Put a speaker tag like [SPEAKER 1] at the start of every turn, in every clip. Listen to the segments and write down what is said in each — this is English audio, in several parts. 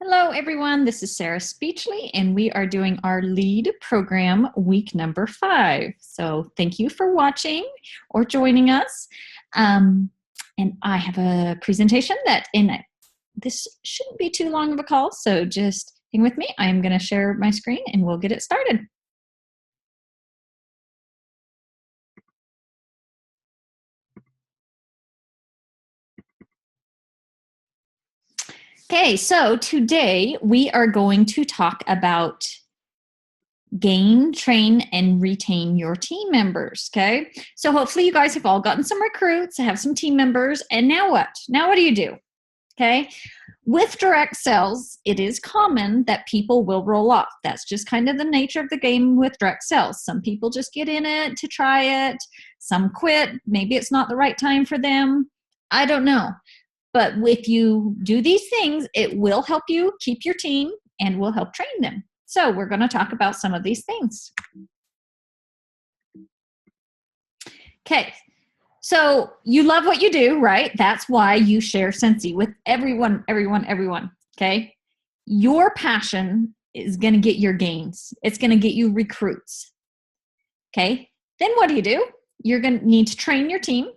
[SPEAKER 1] Hello, everyone. This is Sarah Speechley, and we are doing our lead program week number 5. So thank you for watching or joining us. And I have a presentation this shouldn't be too long of a call, so just hang with me. I'm going to share my screen and we'll get it started. Okay, so today we are going to talk about gain, train, and retain your team members, okay? So hopefully you guys have all gotten some recruits, have some team members, and now what? Now what do you do, okay? With direct sales, it is common that people will roll off. That's just kind of the nature of the game with direct sales. Some people just get in it to try it. Some quit. Maybe it's not the right time for them. I don't know. But if you do these things, it will help you keep your team and will help train them. So we're going to talk about some of these things. Okay, so you love what you do, right? That's why you share Scentsy with everyone, okay? Your passion is going to get your gains. It's going to get you recruits, okay? Then what do? You're going to need to train your team.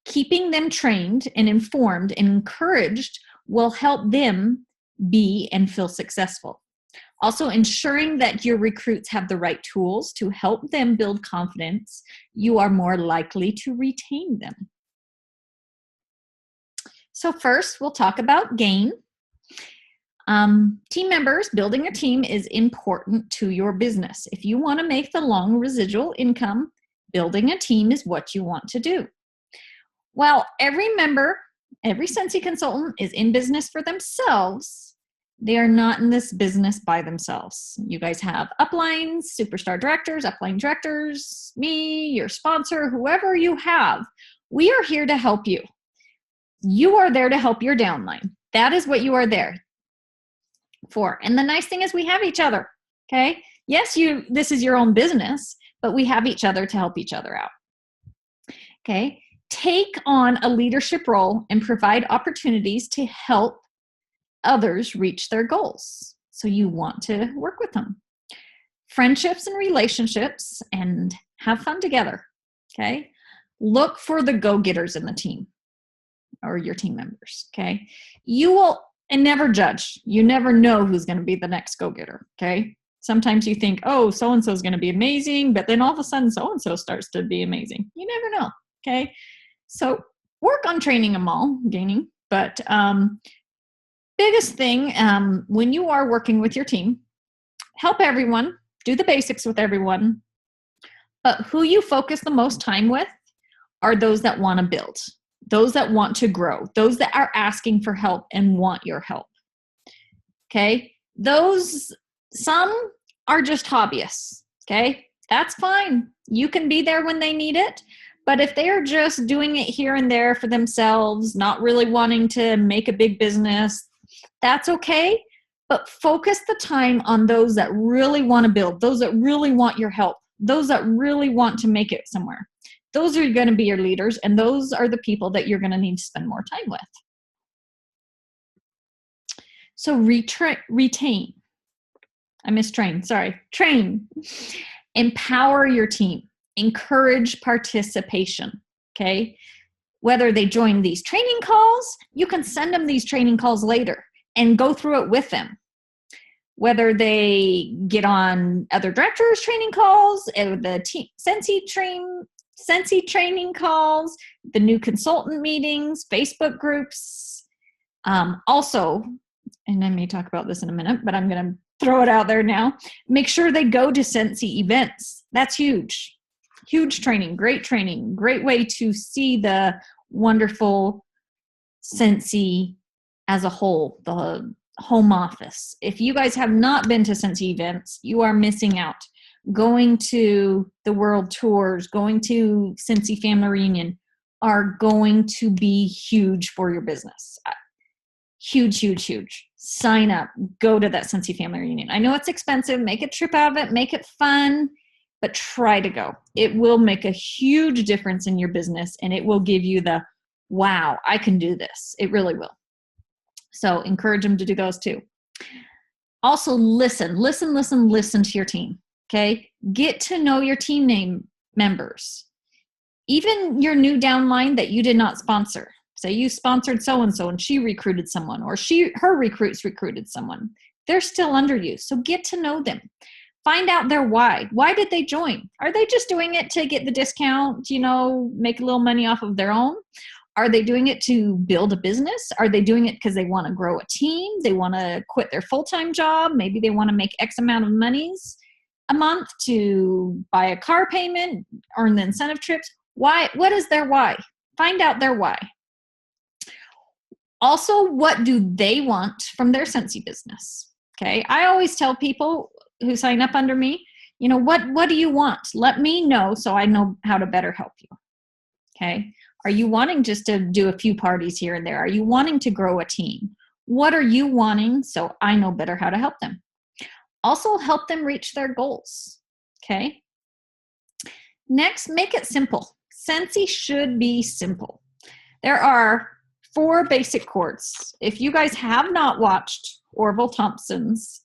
[SPEAKER 1] Keeping them trained and informed and encouraged will help them be and feel successful. Also, ensuring that your recruits have the right tools to help them build confidence, you are more likely to retain them. So first, we'll talk about gain. Team members, building a team is important to your business. If you want to make the long residual income, building a team is what you want to do. While every member, every Scentsy consultant is in business for themselves, they are not in this business by themselves. You guys have uplines, superstar directors, upline directors, me, your sponsor, whoever you have. We are here to help you. You are there to help your downline. That is what you are there for. And the nice thing is we have each other, okay? Yes, this is your own business, but we have each other to help each other out, okay? Take on a leadership role and provide opportunities to help others reach their goals. So you want to work with them. Friendships and relationships, and have fun together, okay? Look for the go-getters in the team or your team members, okay? And never judge. You never know who's going to be the next go-getter, okay? Sometimes you think, oh, so-and-so is going to be amazing, but then all of a sudden so-and-so starts to be amazing. You never know, okay? So work on training them all, gaining, but biggest thing when you are working with your team, help everyone, do the basics with everyone, but who you focus the most time with are those that want to build, those that want to grow, those that are asking for help and want your help, okay? Some are just hobbyists, okay? That's fine. You can be there when they need it. But if they are just doing it here and there for themselves, not really wanting to make a big business, that's okay. But focus the time on those that really want to build, those that really want your help, those that really want to make it somewhere. Those are going to be your leaders, and those are the people that you're going to need to spend more time with. So retain. I mistrain, sorry. Train. Empower your team. Encourage participation, okay? Whether they join these training calls, you can send them these training calls later and go through it with them. Whether they get on other directors' training calls, the Scentsy training calls, the new consultant meetings, Facebook groups. Also, and I may talk about this in a minute, but I'm going to throw it out there now. Make sure they go to Scentsy events. That's huge. Huge training, great way to see the wonderful Scentsy as a whole, the home office. If you guys have not been to Scentsy events, you are missing out. Going to the world tours, going to Scentsy family reunion are going to be huge for your business. Huge. Sign up, go to that Scentsy family reunion. I know it's expensive, make a trip out of it, make it fun, but try to go. It will make a huge difference in your business, and it will give you the, wow, I can do this. It really will. So encourage them to do those too. Also listen to your team. Okay. Get to know your team members. Even your new downline that you did not sponsor. Say you sponsored so-and-so and she recruited someone, or her recruits recruited someone. They're still under you. So get to know them. Find out their why. Why did they join? Are they just doing it to get the discount, make a little money off of their own? Are they doing it to build a business? Are they doing it because they want to grow a team? They want to quit their full-time job. Maybe they want to make X amount of monies a month to buy a car payment, earn the incentive trips. Why? What is their why? Find out their why. Also, what do they want from their Scentsy business? Okay. I always tell people who sign up under me, what do you want? Let me know so I know how to better help you. Okay. Are you wanting just to do a few parties here and there? Are you wanting to grow a team? What are you wanting so I know better how to help them? Also help them reach their goals. Okay. Next, make it simple. Scentsy should be simple. There are 4 basic chords. If you guys have not watched Orville Thompson's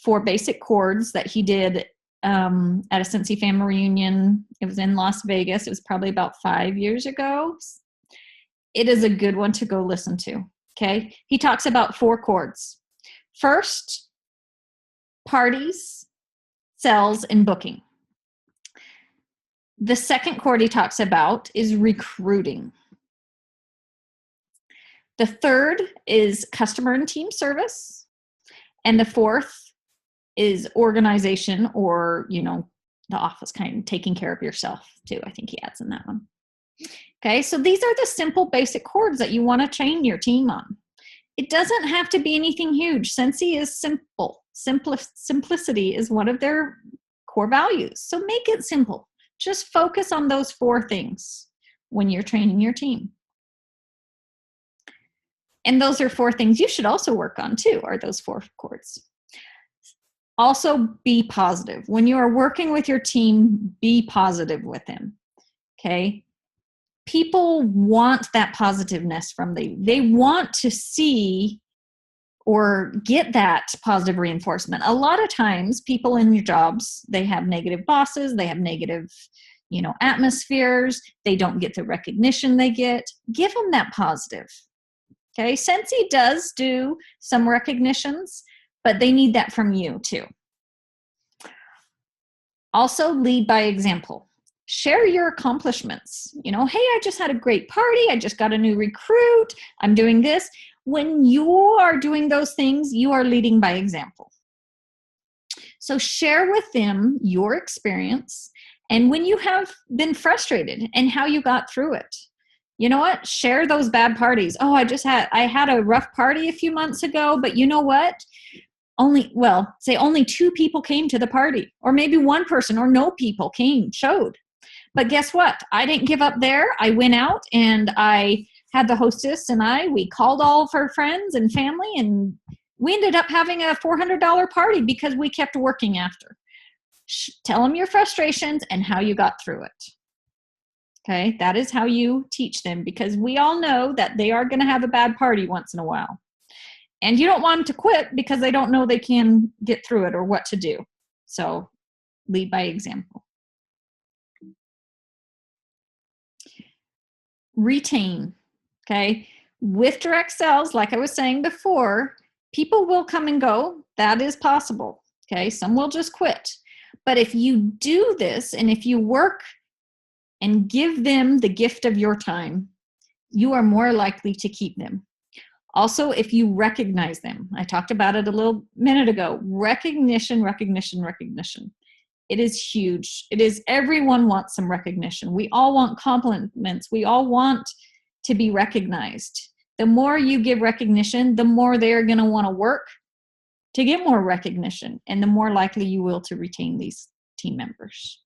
[SPEAKER 1] 4 basic chords that he did at a Scentsy family reunion, it was in Las Vegas. It was probably about 5 years ago. It is a good one to go listen to. Okay. He talks about 4 chords. First, parties, sales, and booking. The second chord he talks about is recruiting. The third is customer and team service. And the fourth is organization, or, the office kind of taking care of yourself too. I think he adds in that one. Okay, so these are the simple basic chords that you want to train your team on. It doesn't have to be anything huge. Scentsy is simple. Simplicity is one of their core values. So make it simple. Just focus on those 4 things when you're training your team. And those are 4 things you should also work on too, are those 4 chords. Also, be positive. When you are working with your team, be positive with them. Okay? People want that positiveness from them. They want to see or get that positive reinforcement. A lot of times, people in your jobs, they have negative bosses, they have negative, atmospheres, they don't get the recognition they get. Give them that positive. Okay, Scentsy does do some recognitions, but they need that from you too. Also, lead by example. Share your accomplishments. Hey, I just had a great party. I just got a new recruit. I'm doing this. When you are doing those things, you are leading by example. So share with them your experience and when you have been frustrated and how you got through it. You know what? Share those bad parties. Oh, I had a rough party a few months ago, but you know what? Only 2 people came to the party, or maybe 1 person or no people showed. But guess what? I didn't give up there. I went out and I had the hostess and we called all of her friends and family, and we ended up having a $400 party because we kept working after. Tell them your frustrations and how you got through it. Okay, that is how you teach them, because we all know that they are going to have a bad party once in a while. And you don't want them to quit because they don't know they can get through it or what to do. So lead by example. Retain. Okay, with direct sales, like I was saying before, people will come and go. That is possible. Okay, some will just quit. But if you do this, and if you work and give them the gift of your time, you are more likely to keep them. Also, if you recognize them, I talked about it a little minute ago, recognition. It is huge. Everyone wants some recognition. We all want compliments. We all want to be recognized. The more you give recognition, the more they're going to want to work to get more recognition, and the more likely you will to retain these team members.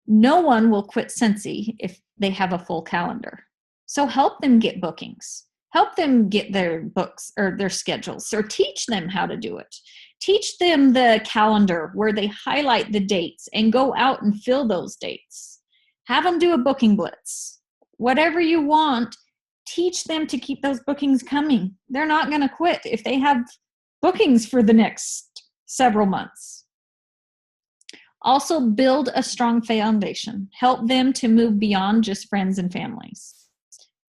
[SPEAKER 1] No one will quit Scentsy if they have a full calendar. So help them get bookings. Help them get their books or their schedules, or teach them how to do it. Teach them the calendar where they highlight the dates and go out and fill those dates. Have them do a booking blitz. Whatever you want, teach them to keep those bookings coming. They're not going to quit if they have bookings for the next several months. Also, build a strong foundation. Help them to move beyond just friends and families.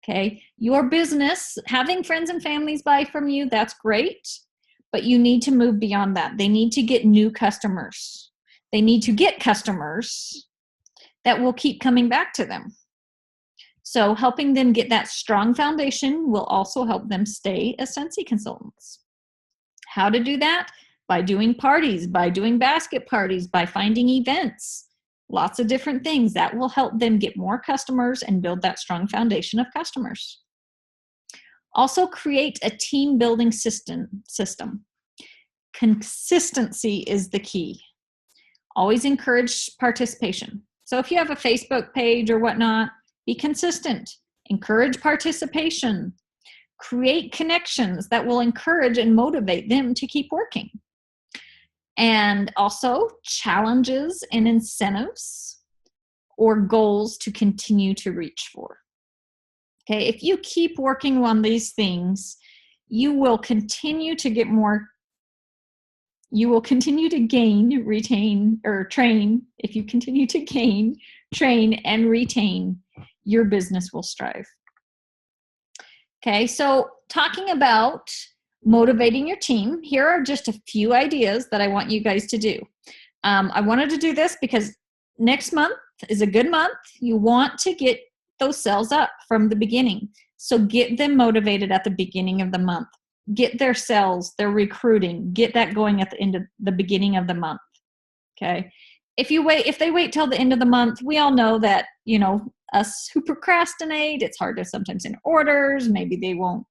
[SPEAKER 1] Okay, your business, having friends and families buy from you, that's great, but you need to move beyond that. They need to get new customers. They need to get customers that will keep coming back to them. So helping them get that strong foundation will also help them stay as Scentsy consultants. How to do that? By doing parties, by doing basket parties, by finding events. Lots of different things that will help them get more customers and build that strong foundation of customers. Also, create a team building system. Consistency is the key. Always encourage participation. So if you have a Facebook page or whatnot, be consistent. Encourage participation. Create connections that will encourage and motivate them to keep working. And also challenges and incentives or goals to continue to reach for. Okay, if you keep working on these things, you will continue to get more, you will continue to gain, retain, or train. If you continue to gain, train, and retain, your business will strive. Okay, so talking about motivating your team, here are just a few ideas that I want you guys to do. I wanted to do this because next month is a good month. You want to get those sales up from the beginning. So get them motivated at the beginning of the month. Get their sales, their recruiting, get that going at the beginning of the month. Okay. If they wait till the end of the month, we all know that, us who procrastinate, it's hard to sometimes in orders, maybe they won't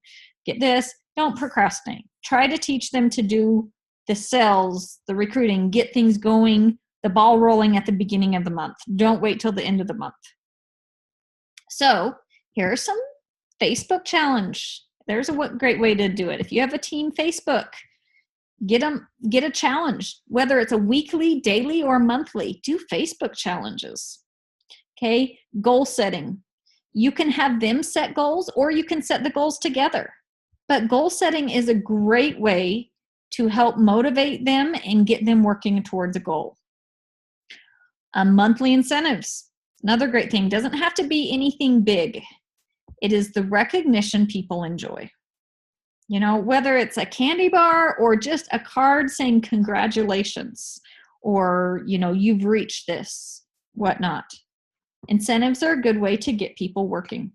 [SPEAKER 1] get this. Don't procrastinate. Try to teach them to do the sales, the recruiting, get things going, the ball rolling at the beginning of the month. Don't wait till the end of the month. So here's some Facebook challenge. There's a great way to do it. If you have a team Facebook, get a challenge, whether it's a weekly, daily, or monthly. Do Facebook challenges. Okay, goal setting. You can have them set goals or you can set the goals together. But goal setting is a great way to help motivate them and get them working towards a goal. Monthly incentives. Another great thing. Doesn't have to be anything big. It is the recognition people enjoy. Whether it's a candy bar or just a card saying congratulations or, you've reached this, whatnot. Incentives are a good way to get people working.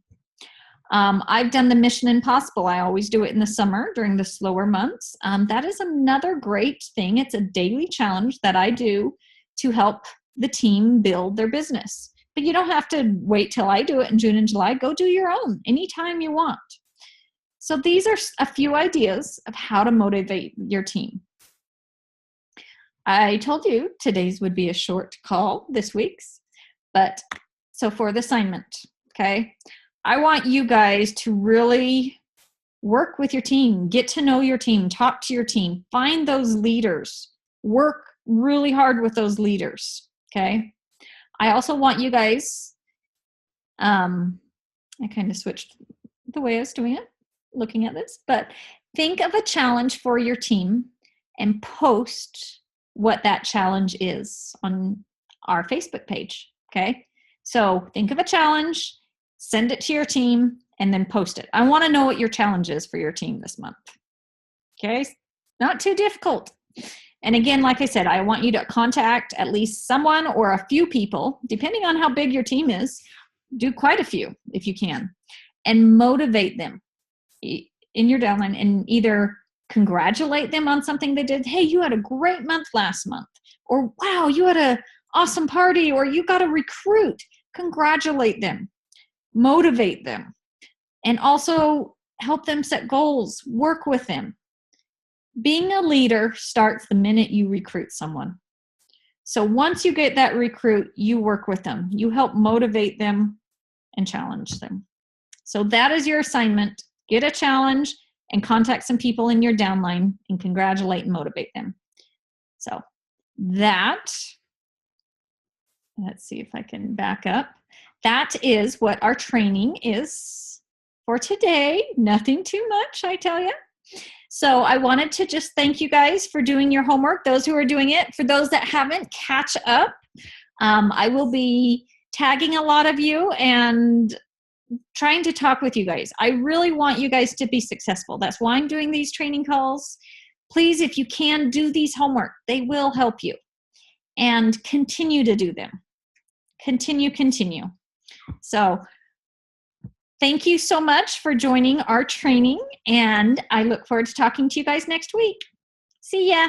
[SPEAKER 1] I've done the Mission Impossible. I always do it in the summer during the slower months. That is another great thing. It's a daily challenge that I do to help the team build their business. But you don't have to wait till I do it in June and July. Go do your own anytime you want. So these are a few ideas of how to motivate your team. I told you today's would be a short call, this week's. But so for the assignment, okay, I want you guys to really work with your team, get to know your team, talk to your team, find those leaders, work really hard with those leaders, okay? I also want you guys, I kind of switched the way I was doing it, looking at this, but think of a challenge for your team and post what that challenge is on our Facebook page, okay? So think of a challenge, send it to your team, and then post it. I want to know what your challenge is for your team this month. Okay? Not too difficult. And again, like I said, I want you to contact at least someone or a few people, depending on how big your team is. Do quite a few if you can, and motivate them in your downline and either congratulate them on something they did. Hey, you had a great month last month. Or, wow, you had an awesome party, or you got a recruit. Congratulate them. Motivate them, and also help them set goals, work with them. Being a leader starts the minute you recruit someone. So once you get that recruit, you work with them. You help motivate them and challenge them. So that is your assignment. Get a challenge and contact some people in your downline and congratulate and motivate them. So that, let's see if I can back up. That is what our training is for today. Nothing too much, I tell you. So I wanted to just thank you guys for doing your homework, those who are doing it. For those that haven't, catch up. I will be tagging a lot of you and trying to talk with you guys. I really want you guys to be successful. That's why I'm doing these training calls. Please, if you can, do these homework. They will help you. And continue to do them. Continue. So thank you so much for joining our training, and I look forward to talking to you guys next week. See ya.